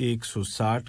160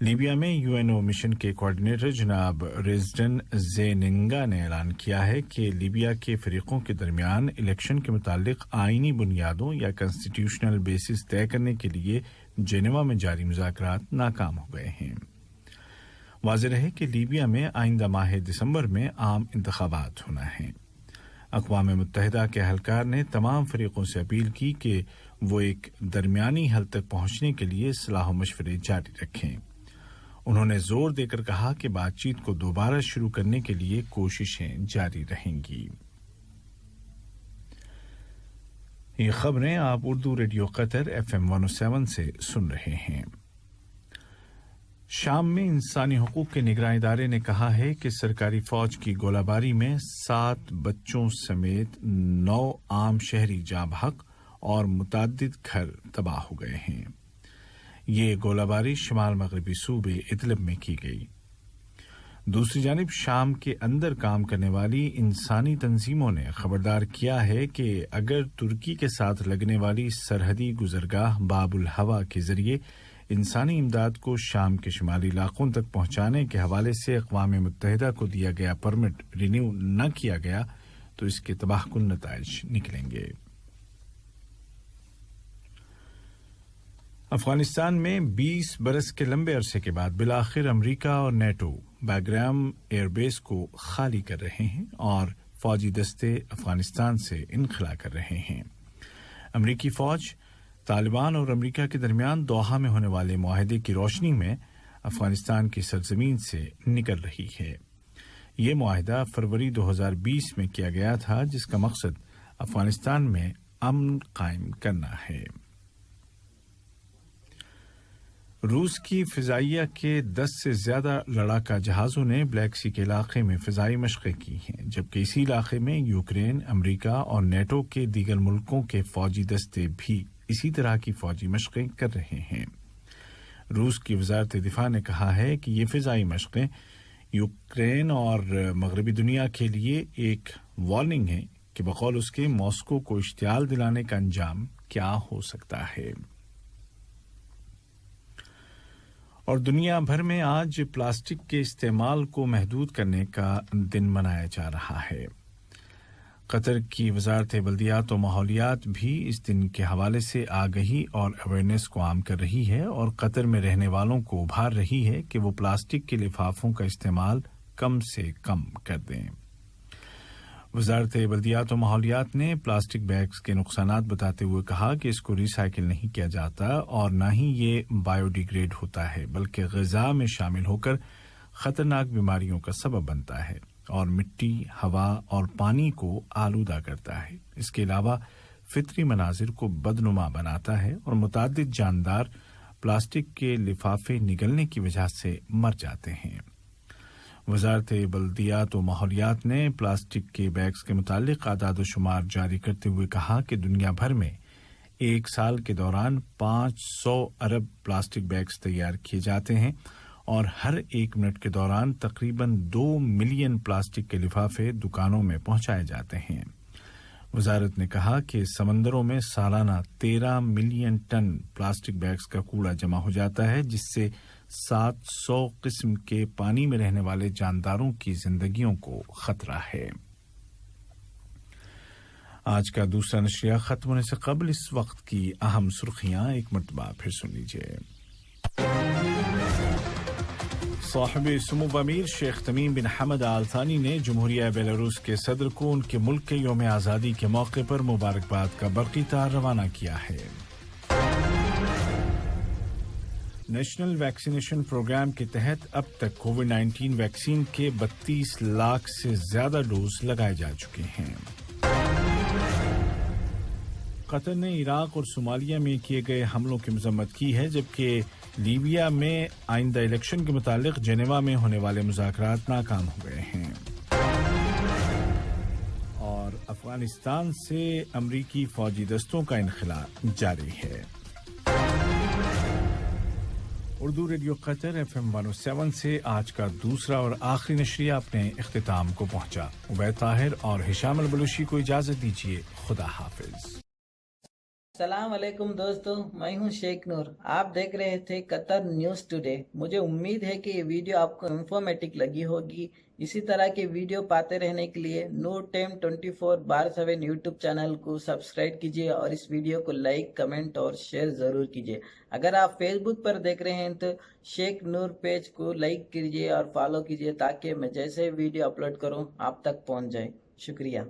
Libya میں UNO mission کے coordinator جناب ریزڈن زیننگا نے اعلان کیا ہے کہ لیبیا کے فریقوں کے درمیان الیکشن کے متعلق آئینی بنیادوں یا کنسٹیٹیوشنل بیسس طے کرنے کے لیے جنیوا میں جاری مذاکرات ناکام ہو گئے ہیں۔ واضح رہے کہ لیبیا میں آئندہ ماہ دسمبر میں عام انتخابات ہونا ہیں۔ اقوام متحدہ کے اہلکار نے تمام فریقوں سے اپیل کی کہ وہ ایک درمیانی حل تک پہنچنے کے لیے صلاح و مشورے جاری رکھیں۔ انہوں نے زور دے کر کہا کہ بات چیت کو دوبارہ شروع کرنے کے لیے کوششیں جاری رہیں گی۔ یہ خبریں آپ اردو ریڈیو قطر FM 107 سے سن رہے ہیں۔ شام میں انسانی حقوق کے نگراں ادارے نے کہا ہے کہ سرکاری فوج کی گولہ باری میں 7 بچوں سمیت 9 عام شہری جاں بحق اور متعدد گھر تباہ ہو گئے ہیں۔ یہ گولہ باری شمال مغربی صوبے ادلب میں کی گئی۔ دوسری جانب شام کے اندر کام کرنے والی انسانی تنظیموں نے خبردار کیا ہے کہ اگر ترکی کے ساتھ لگنے والی سرحدی گزرگاہ باب الہوا کے ذریعے انسانی امداد کو شام کے شمالی علاقوں تک پہنچانے کے حوالے سے اقوام متحدہ کو دیا گیا پرمٹ رینیو نہ کیا گیا تو اس کے تباہ کن نتائج نکلیں گے۔ افغانستان میں 20 برس کے لمبے عرصے کے بعد بالآخر امریکہ اور نیٹو باگرام ایئر بیس کو خالی کر رہے ہیں اور فوجی دستے افغانستان سے انخلا کر رہے ہیں۔ امریکی فوج طالبان اور امریکہ کے درمیان دوحہ میں ہونے والے معاہدے کی روشنی میں افغانستان کی سرزمین سے نکل رہی ہے۔ یہ معاہدہ فروری 2020 میں کیا گیا تھا، جس کا مقصد افغانستان میں امن قائم کرنا ہے۔ روس کی فضائیہ کے 10 سے زیادہ لڑاکا جہازوں نے بلیک سی کے علاقے میں فضائی مشقیں کی ہیں، جبکہ اسی علاقے میں یوکرین، امریکہ اور نیٹو کے دیگر ملکوں کے فوجی دستے بھی اسی طرح کی فوجی مشقیں کر رہے ہیں۔ روس کی وزارت دفاع نے کہا ہے کہ یہ فضائی مشقیں یوکرین اور مغربی دنیا کے لیے ایک وارننگ ہے کہ بقول اس کے ماسکو کو اشتعال دلانے کا انجام کیا ہو سکتا ہے۔ اور دنیا بھر میں آج پلاسٹک کے استعمال کو محدود کرنے کا دن منایا جا رہا ہے۔ قطر کی وزارت بلدیات و ماحولیات بھی اس دن کے حوالے سے آگہی اور اویئرنیس کو عام کر رہی ہے اور قطر میں رہنے والوں کو ابھار رہی ہے کہ وہ پلاسٹک کے لفافوں کا استعمال کم سے کم کر دیں۔ وزارت بلدیات و ماحولیات نے پلاسٹک بیگز کے نقصانات بتاتے ہوئے کہا کہ اس کو ری سائیکل نہیں کیا جاتا اور نہ ہی یہ بایو ڈیگریڈ ہوتا ہے، بلکہ غذا میں شامل ہو کر خطرناک بیماریوں کا سبب بنتا ہے اور مٹی، ہوا اور پانی کو آلودہ کرتا ہے۔ اس کے علاوہ فطری مناظر کو بدنما بناتا ہے اور متعدد جاندار پلاسٹک کے لفافے نگلنے کی وجہ سے مر جاتے ہیں۔ وزارت بلدیات و ماحولیات نے پلاسٹک کے بیگز کے متعلق اعداد و شمار جاری کرتے ہوئے کہا کہ دنیا بھر میں ایک سال کے دوران 500 ارب پلاسٹک بیگز تیار کیے جاتے ہیں اور ہر 1 منٹ کے دوران تقریباً 2 ملین پلاسٹک کے لفافے دکانوں میں پہنچائے جاتے ہیں۔ وزارت نے کہا کہ سمندروں میں سالانہ 13 ملین ٹن پلاسٹک بیگز کا کوڑا جمع ہو جاتا ہے، جس سے 700 قسم کے پانی میں رہنے والے جانداروں کی زندگیوں کو خطرہ ہے۔ آج کا دوسرا نشریہ ختم ہونے سے قبل اس وقت کی اہم سرخیاں ایک مرتبہ پھر سن لیجیے۔ صاحب سمو امیر شیخ تمیم بن حمد آل ثانی نے جمہوریہ بیلاروس کے صدر کو ان کے ملک کے یوم آزادی کے موقع پر مبارکباد کا برقی تار روانہ کیا ہے۔ نیشنل ویکسینیشن پروگرام کے تحت اب تک کووڈ-19 ویکسین کے 32 لاکھ سے زیادہ ڈوز لگائے جا چکے ہیں۔ قطر نے عراق اور صومالیہ میں کیے گئے حملوں کی مذمت کی ہے، جبکہ لیبیا میں آئندہ الیکشن کے متعلق جنیوا میں ہونے والے مذاکرات ناکام ہو گئے ہیں۔ اور افغانستان سے امریکی فوجی دستوں کا انخلا جاری ہے۔ اردو ریڈیو قطر FM 107 سے آج کا دوسرا اور آخری نشریہ اپنے اختتام کو پہنچا۔ عبید طاہر اور ہشام البلوچی کو اجازت دیجیے۔ خدا حافظ۔ السلام علیکم دوستو، میں ہوں شیخ نور. آپ دیکھ رہے تھے قطر نیوز ٹوڈے. مجھے امید ہے کہ یہ ویڈیو آپ کو انفارمیٹک لگی ہوگی. اسی طرح کے ویڈیو پاتے رہنے کے لیے نور ٹائم 24/7 یوٹیوب چینل کو سبسکرائب کیجیے اور اس ویڈیو کو لائک، کمنٹ اور شیئر ضرور کیجیے. اگر آپ فیس بک پر دیکھ رہے ہیں تو شیخ نور پیج کو لائک کیجیے اور فالو کیجیے تاکہ میں جیسے ویڈیو اپلوڈ کروں آپ تک پہنچ جائے. شکریہ.